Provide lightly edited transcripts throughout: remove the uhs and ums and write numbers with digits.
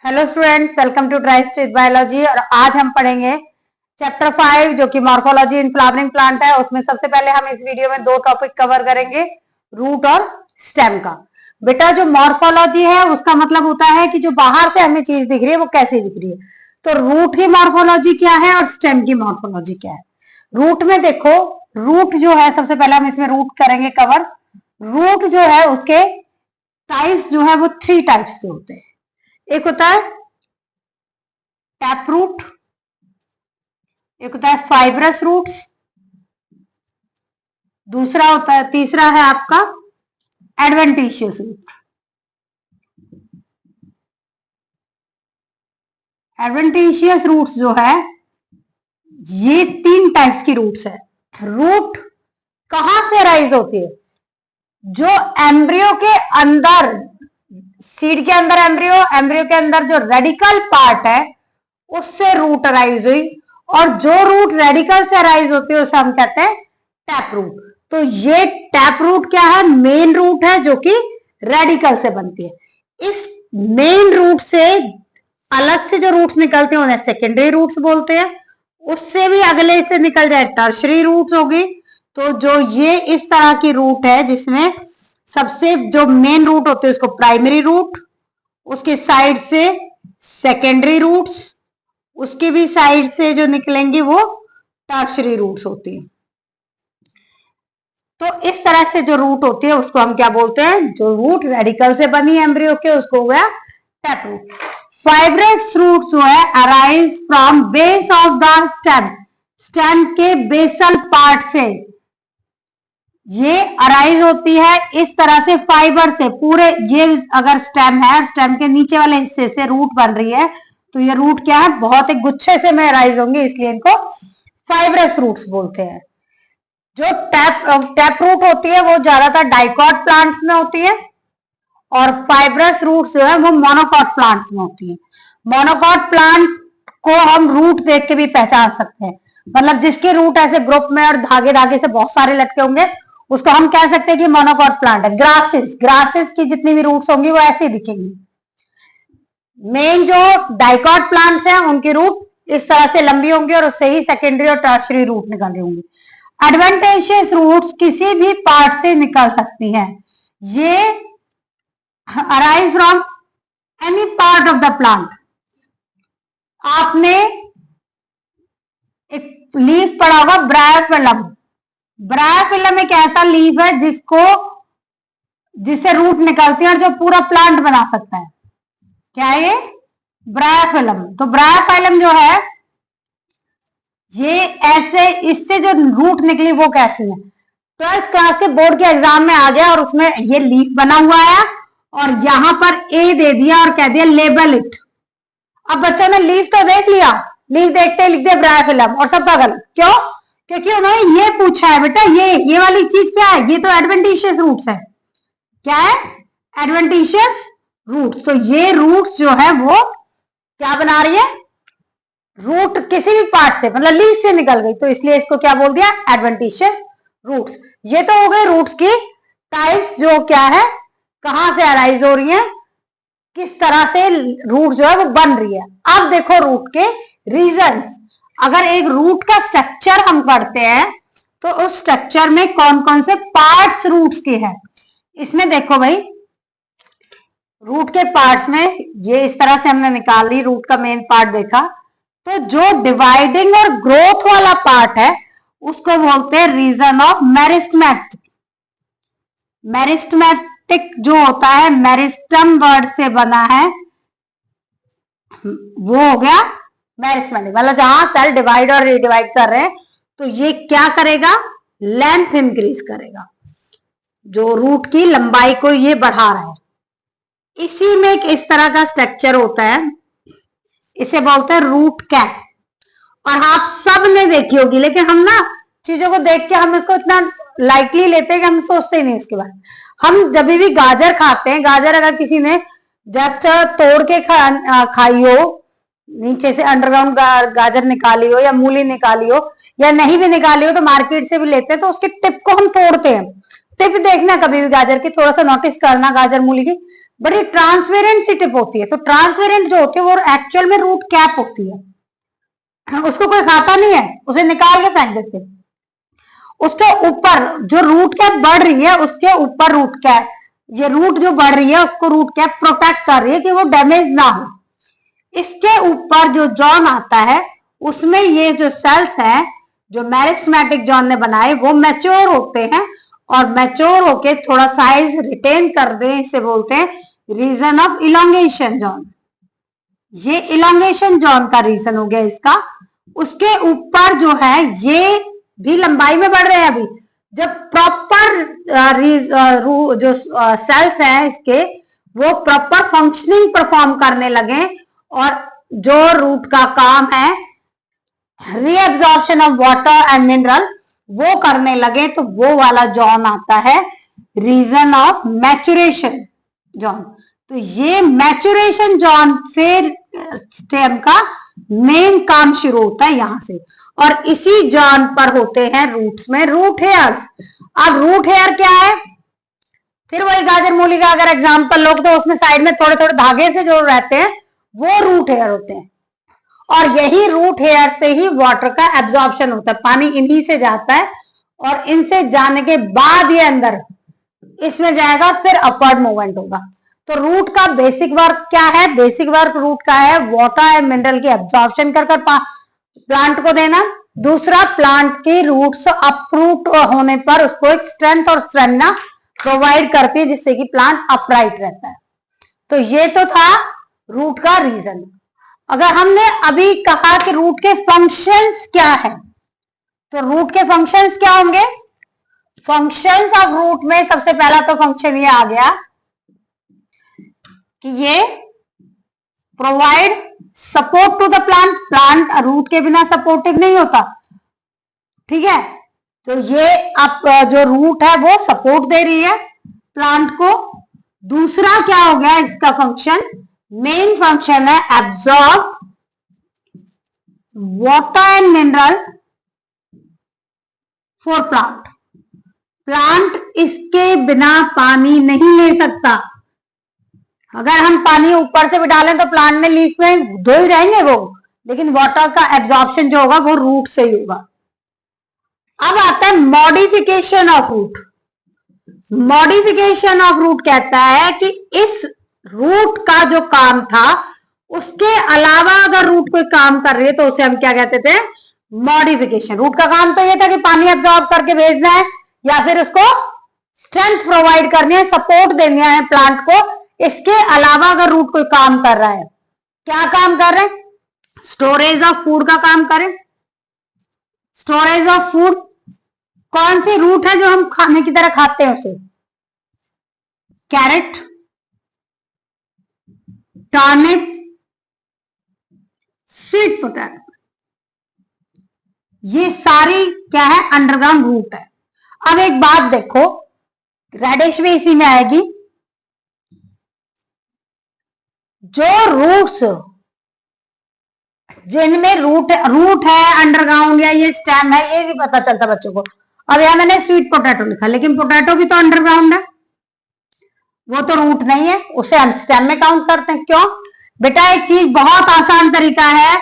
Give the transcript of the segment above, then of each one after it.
Hello students, welcome to tryst with biology. और आज हम पढ़ेंगे चैप्टर 5 जो कि मॉर्फोलॉजी इन फ्लावरिंग प्लांट है। उसमें सबसे पहले हम इस वीडियो में दो टॉपिक कवर करेंगे, रूट और स्टेम का। बेटा जो मॉर्फोलॉजी है उसका मतलब होता है कि जो बाहर से हमें चीज दिख रही है वो कैसी दिख रही है। तो रूट की मॉर्फोलॉजी क्या है और स्टेम की मॉर्फोलॉजी क्या है। रूट में देखो, रूट जो है सबसे पहले हम इसमें रूट करेंगे कवर। रूट जो है उसके टाइप्स जो है वो 3 टाइप्स के होते हैं। एक होता है टैप रूट, एक होता है फाइब्रस रूट्स, दूसरा होता है, तीसरा है आपका एडवेंटिशियस रूट। एडवेंटिशियस रूट्स जो है ये 3 टाइप्स की रूट्स है। रूट कहां से राइज होती है? जो एम्ब्रियो के अंदर, सीड के अंदर एम्ब्रियो, एम्ब्रियो के अंदर जो रेडिकल पार्ट है उससे रूट राइज हुई। और जो रूट रेडिकल से राइज होती है उसे हम कहते हैं टैप रूट। तो ये टैप रूट क्या है? मेन रूट है जो कि रेडिकल से बनती है। इस मेन रूट से अलग से जो रूट्स निकलते हैं उन्हें सेकेंडरी रूट्स बोलते हैं। उससे भी अगले से निकल जाए टर्शरी रूट होगी। तो जो ये इस तरह की रूट है जिसमें सबसे जो मेन रूट होते हैं उसको प्राइमरी रूट, उसके साइड से सेकेंडरी रूट्स, उसके भी साइड से जो निकलेंगी वो टर्शरी रूट्स होती है। तो इस तरह से जो रूट होती है उसको हम क्या बोलते हैं? जो रूट रेडिकल से बनी एम्ब्रियो के उसको हो गया टैप रूट। फाइब्रस रूट जो है arise from base of the stem, stem के बेसल पार्ट से ये अराइज होती है इस तरह से फाइबर से। पूरे ये अगर स्टेम है, स्टेम के नीचे वाले हिस्से से रूट बन रही है तो ये रूट क्या है? बहुत एक गुच्छे से में अराइज होंगे, इसलिए इनको फाइब्रस रूट्स बोलते हैं। जो टैप रूट होती है वो ज्यादातर डाइकॉट प्लांट्स में होती है और फाइब्रस रूट्स जो है वो मोनोकॉट प्लांट्स में होती है। मोनोकॉट प्लांट को हम रूट देख के भी पहचान सकते हैं, मतलब जिसके रूट ऐसे ग्रुप में और धागे धागे से बहुत सारे लटके होंगे उसको हम कह सकते हैं कि मोनोकॉट प्लांट है। ग्रासेस, ग्रासेस की जितनी भी रूट्स होंगी वो ऐसी दिखेंगी। मेन जो डाइकॉट प्लांट्स हैं उनकी रूट इस तरह से लंबी होंगी और उससे ही सेकेंडरी और टर्शरी रूट निकल रही होंगी। एडवेंटिशियस रूट्स किसी भी पार्ट से निकल सकती हैं। ये arise from any part of the plant. आपने एक लीफ पढ़ा होगा ब्रायोफिलम। ब्रायोफिलम एक ऐसा लीफ है जिससे रूट निकलती है और जो पूरा प्लांट बना सकता है। क्या है ये? ब्रायोफिलम। तो ब्रायोफिलम जो है ये ऐसे, इससे जो रूट निकली वो कैसी है? 12th क्लास के बोर्ड के एग्जाम में आ गया और उसमें ये लीफ बना हुआ है और यहां पर ए दे दिया और कह दिया लेबल इट। अब बच्चों ने लीफ तो देख लिया, लीफ देखते ही लिख दिया ब्रायोफिलम और सबका गलत। क्यों? क्योंकि उन्होंने ये पूछा है बेटा ये वाली चीज क्या है? ये तो एडवेंटिशियस रूट्स है। क्या है? Adventitious roots. तो ये रूट्स जो है वो क्या बना रही है? रूट किसी भी पार्ट से, मतलब लीफ से निकल गई, तो इसलिए इसको क्या बोल दिया? Adventitious roots. ये तो हो गई रूट्स की टाइप्स, जो क्या है, कहां से अराइज हो रही है, किस तरह से रूट जो है वो बन रही है। अब देखो रूट के रीजंस। अगर एक रूट का स्ट्रक्चर हम पढ़ते हैं तो उस स्ट्रक्चर में कौन कौन से पार्ट्स रूट्स के हैं। इसमें देखो भाई, रूट के पार्ट्स में ये इस तरह से हमने निकाल ली, रूट का मेन पार्ट देखा। तो जो डिवाइडिंग और ग्रोथ वाला पार्ट है उसको बोलते हैं रीजन ऑफ मेरिस्टेमेटिक। मेरिस्टेमेटिक जो होता है, मेरिस्टम वर्ड से बना है, वो हो गया मेरिस्टेमेटिक। मतलब जहां सेल डिवाइड और रिडिवाइड कर रहे हैं तो ये क्या करेगा? लेंथ इंक्रीज करेगा, जो रूट की लंबाई को ये बढ़ा रहा है। इसी में एक इस तरह का स्ट्रक्चर होता है, इसे बोलते हैं रूट कैप। और आप सब ने देखी होगी, लेकिन हम ना चीजों को देख के हम इसको इतना लाइटली लेते हैं कि हम सोचते ही नहीं उसके बाद। हम जब भी गाजर खाते हैं, गाजर अगर किसी ने जस्ट तोड़ के खाई हो, नीचे से अंडरग्राउंड गाजर निकाली हो या मूली निकाली हो या नहीं भी निकाली हो तो मार्केट से भी लेते हैं, तो उसके टिप को हम तोड़ते हैं। टिप देखना कभी भी गाजर की, थोड़ा सा नोटिस करना गाजर मूली की, बड़ी ट्रांसपेरेंट सी टिप होती है। तो ट्रांसपेरेंट जो होती है वो एक्चुअल में रूट कैप होती है, उसको कोई खाता नहीं है, उसे निकाल के फेंक देते हैं। उसके ऊपर जो रूट कैप बढ़ रही है, उसके ऊपर रूट कैप, ये रूट जो बढ़ रही है उसको रूट कैप प्रोटेक्ट कर रही है कि वो डैमेज ना हो। इसके ऊपर जो जॉन आता है उसमें ये जो सेल्स हैं जो मेरिस्टेमेटिक जॉन ने बनाए वो मैच्योर होते हैं, और मैच्योर होके थोड़ा साइज रिटेन कर दे, इसे बोलते हैं रीजन ऑफ इलोंगेशन जॉन। ये इलोंगेशन जॉन का रीजन हो गया इसका। उसके ऊपर जो है ये भी लंबाई में बढ़ रहे हैं। अभी जब प्रॉपर जो सेल्स हैं इसके वो प्रॉपर फंक्शनिंग परफॉर्म करने लगे और जो रूट का काम है reabsorption of water and mineral वो करने लगे, तो वो वाला जॉन आता है रीजन ऑफ मैचुरेशन जॉन। तो ये मैचुरेशन जॉन से स्टेम का मेन काम शुरू होता है यहां से, और इसी जॉन पर होते हैं रूट्स में रूट हेयर्स। अब रूट हेयर क्या है? फिर वही गाजर मूली का अगर एग्जांपल लो तो उसमें साइड में थोड़े थोड़े धागे से जो रहते हैं वो रूट हेयर होते हैं, और यही रूट हेयर से ही वाटर का एब्जॉर्प्शन होता है। पानी इन्हीं से जाता है और इनसे जाने के बाद ये अंदर इसमें जाएगा, फिर अपवर्ड मूवमेंट होगा। तो रूट का बेसिक वर्क क्या है? बेसिक वर्क रूट का है वाटर एंड मिनरल की एब्जॉर्प्शन कर प्लांट को देना। दूसरा, प्लांट की रूट्स अपरूट होने पर उसको एक स्ट्रेंथ और स्टेमिना प्रोवाइड करती है जिससे कि प्लांट अपराइट रहता है। तो ये तो था रूट का रीजन। अगर हमने अभी कहा कि रूट के फंक्शंस क्या है, तो रूट के फंक्शंस क्या होंगे? फंक्शंस ऑफ रूट में सबसे पहला तो फंक्शन ये आ गया कि ये provide support to the plant. Plant root के बिना सपोर्टिव नहीं होता, ठीक है। तो ये अब जो रूट है वो सपोर्ट दे रही है प्लांट को। दूसरा क्या हो गया इसका फंक्शन? मेन फंक्शन है absorb water and mineral for plant. Plant इसके बिना पानी नहीं ले सकता। अगर हम पानी ऊपर से भी डालें तो प्लांट में लीफ में धुल जाएंगे वो, लेकिन वाटर का एब्जॉर्प्शन जो होगा वो रूट से ही होगा। अब आता है modification of root. Modification of root कहता है कि इस रूट का जो काम था उसके अलावा अगर रूट कोई काम कर रही है तो उसे हम क्या कहते थे? मॉडिफिकेशन। रूट का काम तो ये था कि पानी एब्जॉर्ब करके भेजना है या फिर उसको स्ट्रेंथ प्रोवाइड करनी है, सपोर्ट देनी है प्लांट को। इसके अलावा अगर रूट कोई काम कर रहा है, क्या काम कर रहे हैं? स्टोरेज ऑफ फूड का काम करें। स्टोरेज ऑफ फूड कौन सी रूट है जो हम खाने की तरह खाते हैं उसे? कैरेट, टर्निप, स्वीट पोटैटो, ये सारी क्या है? अंडरग्राउंड रूट है। अब एक बात देखो, रेडिश भी इसी में आएगी। जो रूट्स जिनमें रूट है अंडरग्राउंड या ये स्टेम है, ये भी पता चलता बच्चों को। अब यहां मैंने स्वीट पोटैटो लिखा, लेकिन पोटैटो भी तो अंडरग्राउंड है, वो तो रूट नहीं है, उसे हम स्टेम में काउंट करते हैं। क्यों बेटा? एक चीज बहुत आसान तरीका है,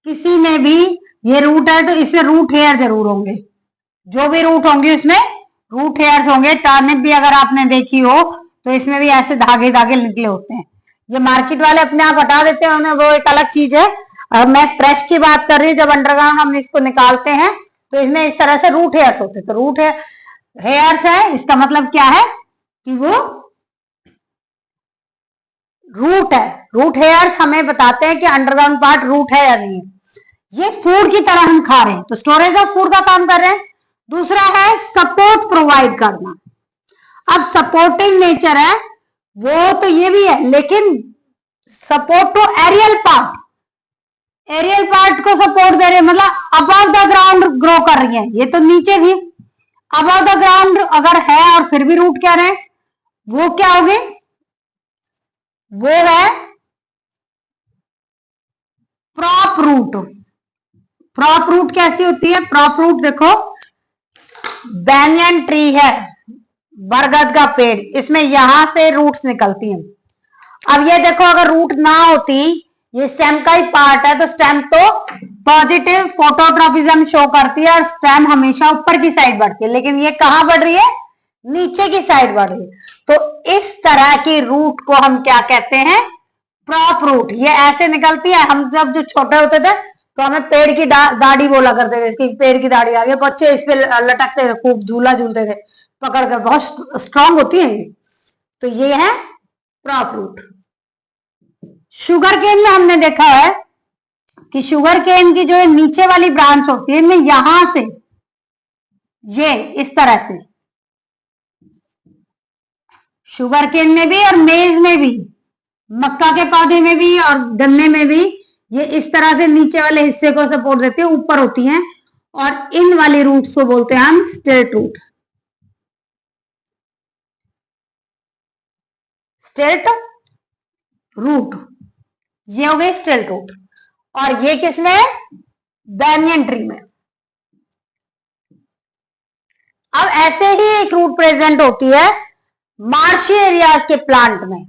किसी में भी ये रूट है तो इसमें रूट हेयर जरूर होंगे। जो भी रूट होंगे इसमें रूट हेयर्स होंगे। टर्निप भी अगर आपने देखी हो तो इसमें भी ऐसे धागे धागे निकले होते हैं। ये मार्केट वाले अपने आप हटा देते हैं उन्हें, वो एक अलग चीज है। अब मैं फ्रेश की बात कर रही हूँ। जब अंडरग्राउंड हम इसको निकालते हैं तो इसमें इस तरह से रूट हेयर्स होते हैं। तो रूट हेयर्स है, इसका मतलब क्या है कि वो रूट है। रूट हेयर्स हमें बताते हैं कि अंडरग्राउंड पार्ट रूट है या नहीं। ये फूड की तरह हम खा रहे हैं तो स्टोरेज ऑफ फूड का काम कर रहे हैं। दूसरा है सपोर्ट प्रोवाइड करना। अब सपोर्टिंग नेचर है वो तो ये भी है, लेकिन support to aerial part. Aerial part को सपोर्ट दे रहे हैं, मतलब अबव द ग्राउंड ग्रो कर रही है। ये तो नीचे थी, अबव द ग्राउंड अगर है और फिर भी रूट क्या रहे, वो क्या होगी? वो है प्रॉप रूट। प्रॉप रूट कैसी होती है? प्रॉप रूट देखो, बैंगन ट्री है, बरगद का पेड़, इसमें यहां से रूट्स निकलती हैं। अब ये देखो, अगर रूट ना होती, ये स्टेम का ही पार्ट है, तो स्टेम तो पॉजिटिव फोटोट्रॉपिज्म शो करती है और स्टेम हमेशा ऊपर की साइड बढ़ती है, लेकिन ये कहां बढ़ रही है, नीचे की साइड बढ़ रही है। तो इस तरह की रूट को हम क्या कहते हैं, प्रॉप रूट। ये ऐसे निकलती है। हम जब जो छोटे होते थे तो हमें पेड़ की दाढ़ी बोला करते थे, इसकी पेड़ की दाढ़ी आ गई, बच्चे इस पे लटकते थे, खूब झूला झूलते थे पकड़ कर, बहुत स्ट्रांग होती है ये। तो ये है प्रॉप रूट। शुगर केन में हमने देखा है कि शुगर केन की जो नीचे वाली ब्रांच होती है, इनमें यहां से ये इस तरह से, शुगर केन में भी और मेज में भी, मक्का के पौधे में भी और गन्ने में भी, ये इस तरह से नीचे वाले हिस्से को सपोर्ट देते हैं, ऊपर होती हैं, और इन वाली रूट्स को बोलते हैं हम स्टेट रूट। स्टेट रूट, ये हो गई स्टेट रूट। और ये किसमें, बैंगन ट्री में। अब ऐसे ही एक रूट प्रेजेंट होती है मार्शी एरियाज के प्लांट में।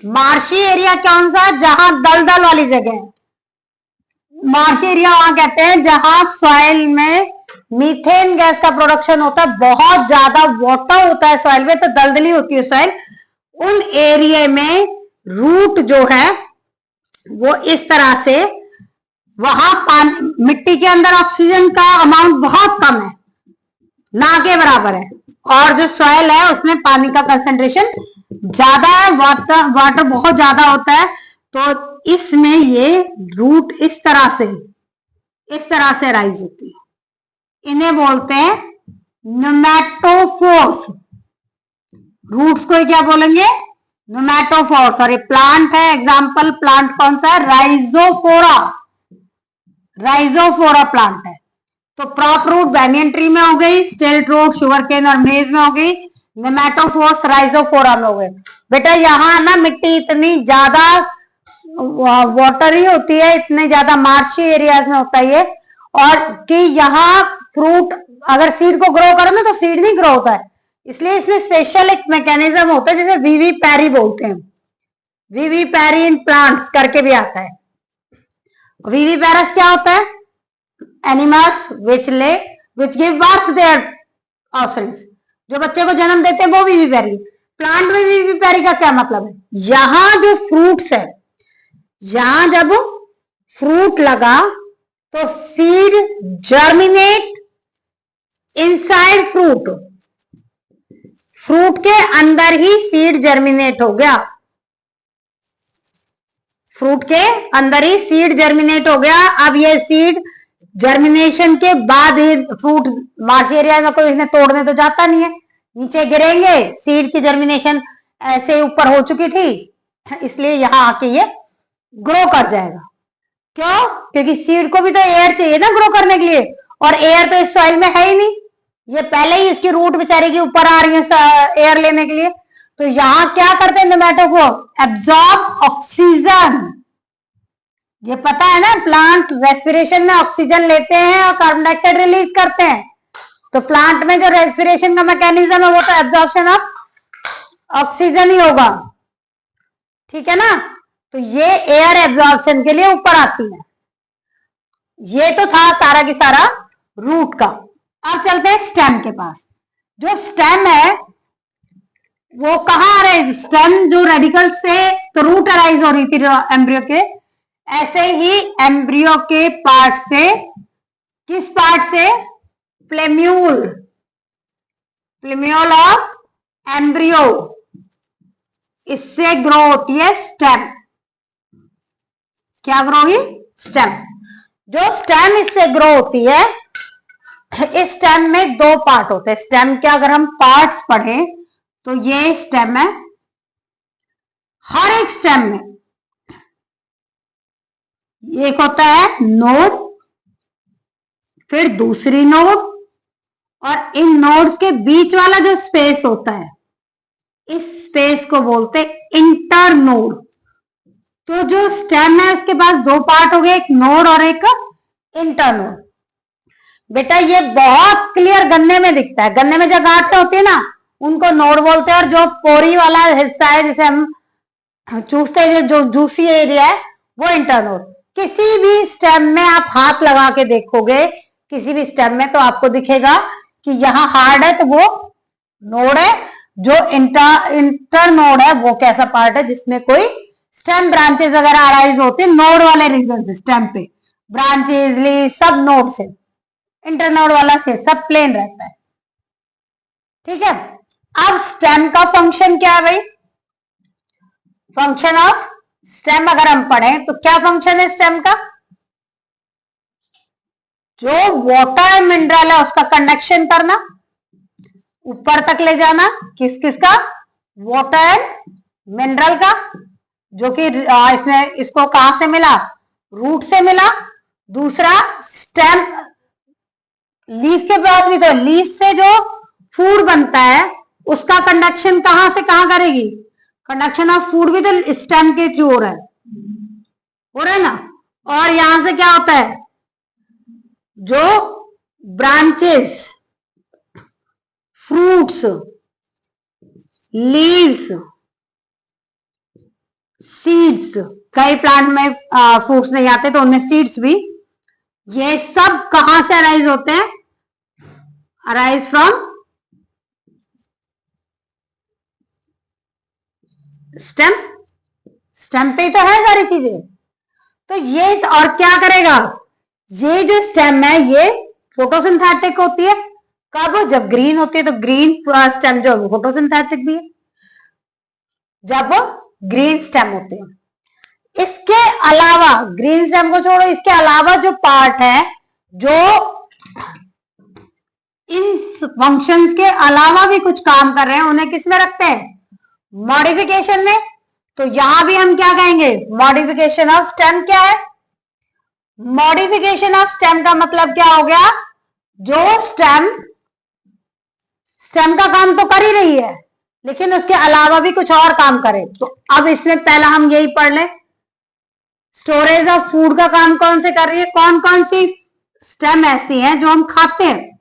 मार्शी एरिया कौन सा, जहां दलदल वाली जगह है। मार्शी एरिया वहां कहते हैं जहां सॉइल में मीथेन गैस का प्रोडक्शन होता है, बहुत ज्यादा वाटर होता है सॉइल में, तो दलदली होती है सॉइल। उन एरिया में रूट जो है वो इस तरह से, वहां पानी, मिट्टी के अंदर ऑक्सीजन का अमाउंट बहुत कम है, ना के बराबर है, और जो सॉइल है उसमें पानी का कंसेंट्रेशन ज्यादा है, वाटर बहुत ज्यादा होता है। तो इसमें ये रूट इस तरह से राइज होती है। इन्हें बोलते हैं न्यूमेटोफोर्स। रूट्स को क्या बोलेंगे, न्यूमेटोफोर्स। और ये प्लांट है, एग्जांपल प्लांट कौन सा है, राइजोफोरा। राइजोफोरा प्लांट है। तो प्रॉप रूट बैंगन ट्री में हो गई, स्टेट रूट शुगर केन और मेज में हो गई, नेमेटोफोर्स राइजोफोरा में हो गए। बेटा यहाँ ना मिट्टी इतनी ज्यादा वाटरी होती है, इतने ज्यादा मार्शी एरियाज में होता है ये, और कि यहाँ फ्रूट अगर सीड को ग्रो करो ना तो सीड नहीं ग्रो होता है, इसलिए इसमें स्पेशल एक मैकेनिज्म होता है जिसे वीवी पैरी बोलते हैं। वीवी पैरी इन प्लांट्स करके भी आता है। वीवी पैरस क्या होता है, animals which give birth their offsprings, जो बच्चे को जन्म देते हैं वो वीवी पैरी। प्लांट में वीवी पैरी का क्या मतलब है, यहां जो फ्रूट्स है, यहां जब फ्रूट लगा तो seed germinate inside fruit, fruit के अंदर ही सीड जर्मिनेट हो गया, फ्रूट के अंदर ही सीड जर्मिनेट हो गया। अब ये सीड जर्मिनेशन के बाद ही फ्रूट, मार्शी एरिया में कोई इसने तोड़ने तो जाता नहीं है, नीचे गिरेंगे, सीड की जर्मिनेशन ऐसे ऊपर हो चुकी थी, इसलिए यहां आके ये ग्रो कर जाएगा। क्यों, क्योंकि सीड को भी तो एयर चाहिए ना ग्रो करने के लिए, और एयर तो इस सॉइल में है ही नहीं, ये पहले ही इसकी रूट बेचारे की ऊपर आ रही है एयर लेने के लिए। तो यहां क्या करते हैं नेमेटोफोर, एब्जॉर्ब ऑक्सीजन। ये पता है ना, प्लांट रेस्पिरेशन में ऑक्सीजन लेते हैं और कार्बन डाइऑक्साइड रिलीज करते हैं, तो प्लांट में जो रेस्पिरेशन का मैकेनिज्म है वो तो एब्जॉर्प्शन ऑफ ऑक्सीजन ही होगा, ठीक है ना। तो ये एयर एब्जॉर्प्शन के लिए ऊपर आती है। ये तो था सारा की सारा रूट का। अब चलते हैं स्टेम के पास। जो स्टेम है वो कहां आ रहा है, स्टेम जो रेडिकल से तो रूट अराइज हो रही थी एम्ब्रियो के, ऐसे ही एम्ब्रियो के पार्ट से, किस पार्ट से, प्लेम्यूल, प्लेम्यूल ऑफ एम्ब्रियो, इससे ग्रो होती है स्टेम। क्या ग्रो होगी, स्टेम। जो स्टेम इससे ग्रो होती है, इस स्टेम में दो पार्ट होते हैं। स्टेम के अगर हम पार्ट्स पढ़ें तो ये स्टेम है, हर एक स्टेम में एक होता है नोड, फिर दूसरी नोड, और इन नोड्स के बीच वाला जो स्पेस होता है, इस स्पेस को बोलते हैं इंटरनोड। तो जो स्टेम है उसके पास दो पार्ट हो गए, एक नोड और एक इंटरनोड। बेटा ये बहुत क्लियर गन्ने में दिखता है, गन्ने में जो गांठें होती है ना उनको नोड बोलते हैं, और जो पोरी वाला हिस्सा है जिसे हम चूसते जो जूसी एरिया है वो इंटरनोड। किसी भी स्टेम में आप हाथ लगा के देखोगे, किसी भी स्टेम में, तो आपको दिखेगा कि यहाँ हार्ड है तो वो नोड है। जो इंटरनोड है वो कैसा पार्ट है जिसमें कोई स्टेम ब्रांचेस वगैरह अराइज होते हैं नोड वाले रीजन से, स्टेम पे ब्रांचेस लीफ सब नोड से, इंटरनोड वाला से सब प्लेन रहता है। ठीक है, अब स्टेम का फंक्शन क्या है भाई? फंक्शन ऑफ स्टेम अगर हम पढ़ें तो क्या फंक्शन है स्टेम का? जो वाटर मिनरल है उसका कंडक्शन करना, ऊपर तक ले जाना। किस किस का? वाटर एंड मिनरल का, जो कि इसने इसको कहां से मिला? रूट से मिला। दूसरा स्टेम, लीफ के पास भी तो लीफ से जो फूड बनता है उसका कंडक्शन कहां से कहां करेगी? कंडक्शन ऑफ फूड भी तो स्टेम के थ्रू हो रहा है ना। और यहां से क्या होता है? जो ब्रांचेस, फ्रूट्स, लीव्स, सीड्स, कई प्लांट में फ्रूट्स नहीं आते तो उनमें सीड्स भी, ये सब कहां से अराइज होते हैं? Arise from stem. स्टेम पे ही तो है सारी चीजें। तो ये और क्या करेगा? ये जो स्टेम है ये फोटोसिंथेटिक होती है। कब? जब ग्रीन होती है तो ग्रीन स्टेम जो फोटोसिंथेटिक भी है जब ग्रीन स्टेम होते हैं। इसके अलावा, ग्रीन स्टेम को छोड़ो, इसके अलावा जो पार्ट है जो इन फंक्शंस के अलावा भी कुछ काम कर रहे हैं, उन्हें किस में रखते हैं? मॉडिफिकेशन में। तो यहां भी हम क्या कहेंगे? मॉडिफिकेशन ऑफ स्टेम क्या है? मॉडिफिकेशन ऑफ स्टेम का मतलब क्या हो गया? जो स्टेम का काम तो कर ही रही है लेकिन उसके अलावा भी कुछ और काम करे। तो अब इसमें पहला हम यही पढ़ लें, स्टोरेज ऑफ फूड का काम कौन से कर रही है? कौन कौन सी स्टेम ऐसी हैं जो हम खाते हैं?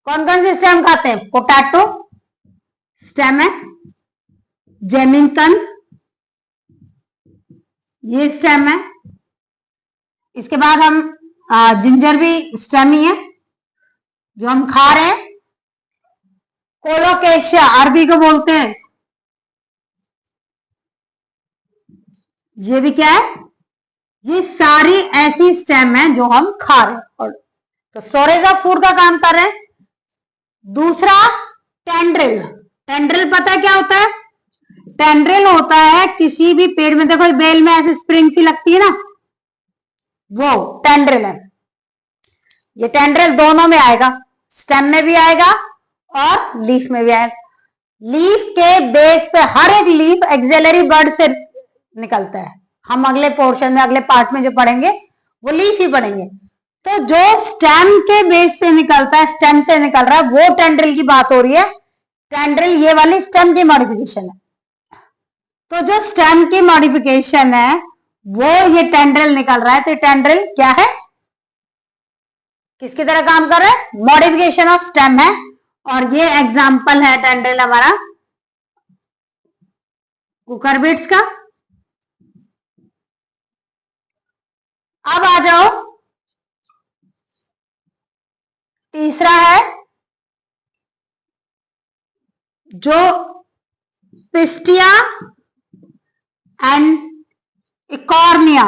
कौन कौन सी स्टेम खाते हैं? पोटैटो स्टेम है, जेमिनकंद ये स्टेम है। इसके बाद हम जिंजर भी स्टेम ही है जो हम खा रहे हैं। कोलोकेशिया अरबी को बोलते हैं, ये भी क्या है? ये सारी ऐसी स्टेम है जो हम खा रहे हैं और तो स्टोरेज ऑफ फूड का काम कर रहे हैं। दूसरा टेंड्रिल। टेंड्रिल पता है क्या होता है? टेंड्रिल होता है किसी भी पेड़ में, देखो बेल में ऐसे स्प्रिंग सी लगती है ना, वो टेंड्रिल है। ये टेंड्रिल दोनों में आएगा, स्टेम में भी आएगा और लीफ में भी आएगा। लीफ के बेस पे हर एक लीफ एक्सिलरी बर्ड से निकलता है। हम अगले पोर्शन में, अगले पार्ट में जो पढ़ेंगे वो लीफ ही पढ़ेंगे। तो जो स्टेम के बेस से निकलता है, स्टेम से निकल रहा है, वो टेंड्रिल की बात हो रही है। टेंड्रिल ये वाली स्टेम की मॉडिफिकेशन है। तो जो स्टेम की मॉडिफिकेशन है वो ये टेंड्रिल निकल रहा है। तो टेंड्रिल क्या है? किसकी तरह काम कर रहा है? मॉडिफिकेशन ऑफ स्टेम है। और ये एग्जाम्पल है टेंड्रिल हमारा कुकुरबिट्स का। अब आ जाओ, तीसरा है जो पिस्टिया एंड इकॉर्निया,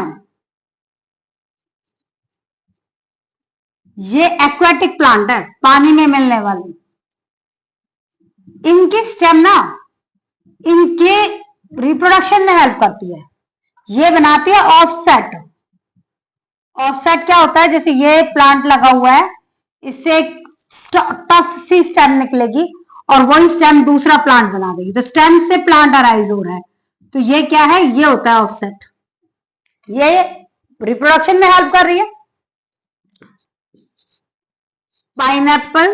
ये एक्वेटिक प्लांट है, पानी में मिलने वाली। इनकी स्टेम ना इनके रिप्रोडक्शन में हेल्प करती है। ये बनाती है ऑफसेट। ऑफसेट क्या होता है? जैसे ये प्लांट लगा हुआ है, इससे एक टफ सी स्टेम निकलेगी और वही स्टेम दूसरा प्लांट बना देगी, तो स्टेम से प्लांट अराइज हो रहा है। तो ये क्या है? ये होता है ऑफसेट। ये रिप्रोडक्शन में हेल्प कर रही है। पाइनएप्पल,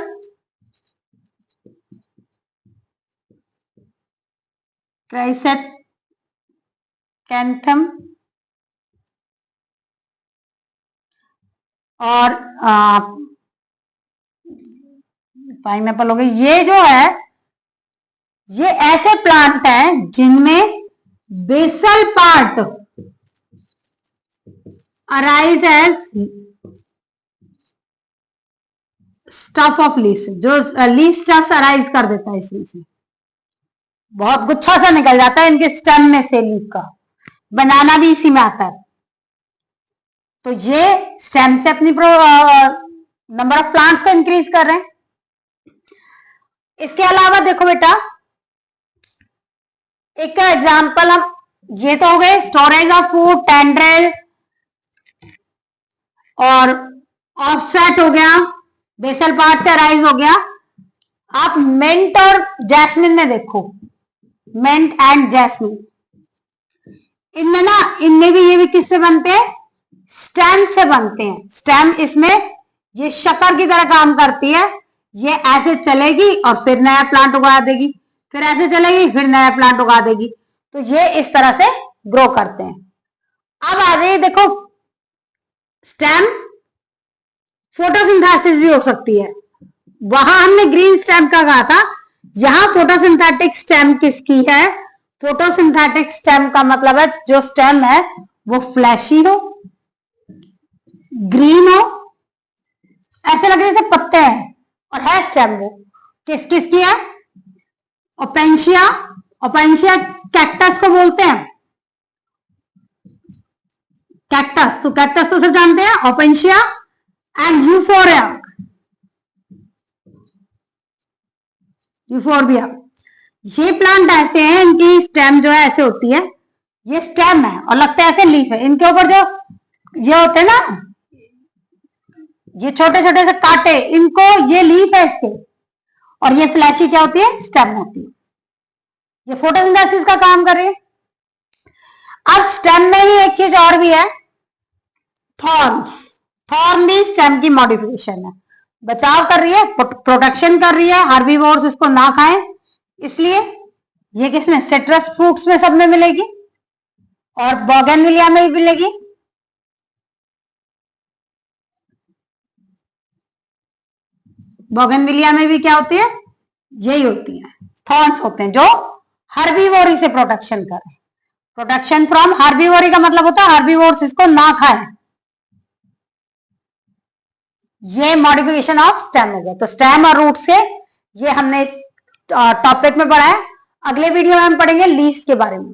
क्राइसेंथेमम और पाइनएप्पल हो गई। ये जो है ये ऐसे प्लांट हैं जिनमें basal part arise as stuff of leaves, जो लीव स्टफ अराइज कर देता है इसमें से, बहुत गुच्छा सा निकल जाता है इनके स्टेम में से लीफ का, बनाना भी इसी में आता है। तो ये स्टेम से अपनी नंबर ऑफ प्लांट्स को इंक्रीज कर रहे हैं। इसके अलावा देखो बेटा, एक एग्जांपल हम, ये तो हो गए स्टोरेज ऑफ फूड, टेंड्रिल और ऑफसेट हो गया, बेसल पार्ट से अराइज हो गया। आप मिंट और जैस्मिन में देखो, मिंट एंड जैस्मिन, इनमें ना, इनमें भी ये भी किससे बनते हैं, स्टेम से बनते हैं। स्टेम इसमें ये शक्कर की तरह काम करती है, ये ऐसे चलेगी और फिर नया प्लांट उगा देगी, फिर ऐसे चलेगी फिर नया प्लांट उगा देगी, तो ये इस तरह से ग्रो करते हैं। अब आ जाइए, देखो स्टेम फोटोसिंथेसिस भी हो सकती है, वहां हमने ग्रीन स्टेम का कहा था, यहां फोटोसिंथेटिक स्टेम किसकी है, फोटोसिंथेटिक स्टेम का मतलब है जो स्टेम है वो फ्लैशी हो, ग्रीन हो, ऐसे लगे जैसे पत्ते हैं, और है स्टेम वो किस किसकी है, ओपेंशिया, ओपेंशिया कैक्टस को बोलते हैं, कैक्टस, तो कैक्टस तो सब जानते हैं, ओपेंशिया एंड यूफोरिया, यूफोरबिया, ये प्लांट ऐसे हैं, इनकी स्टेम जो है ऐसे होती है, ये स्टेम है और लगता है ऐसे लीफ है, इनके ऊपर जो ये होते हैं ना, ये छोटे छोटे से कांटे, इनको, ये लीफ है इसके, और ये फ्लैशी क्या होती है, स्टेम होती है। ये फोटोसिंथेसिस का काम कर रही है। अब स्टेम में ही एक चीज और भी है, थॉर्न, थॉर्न भी स्टेम की मॉडिफिकेशन है, बचाव कर रही है, प्रोटेक्शन कर रही है, हर्बीवोर्स इसको ना खाएं, इसलिए ये किसमें, सिट्रस फ्रूट्स में सब में मिलेगी और बोगनविलिया में भी मिलेगी। बोगनविलिया में भी क्या होती है, यही होती है, थॉर्न्स होते हैं जो हर्बीवोरी से प्रोटेक्शन करें। प्रोटेक्शन फ्रॉम हर्बीवोरी का मतलब होता है हर्बीवोर्स इसको ना खाएं, ये मॉडिफिकेशन ऑफ स्टेम हो गया। तो स्टेम और रूट्स के ये हमने इस टॉपिक में पढ़ा है। अगले वीडियो में हम पढ़ेंगे लीव्स के बारे में।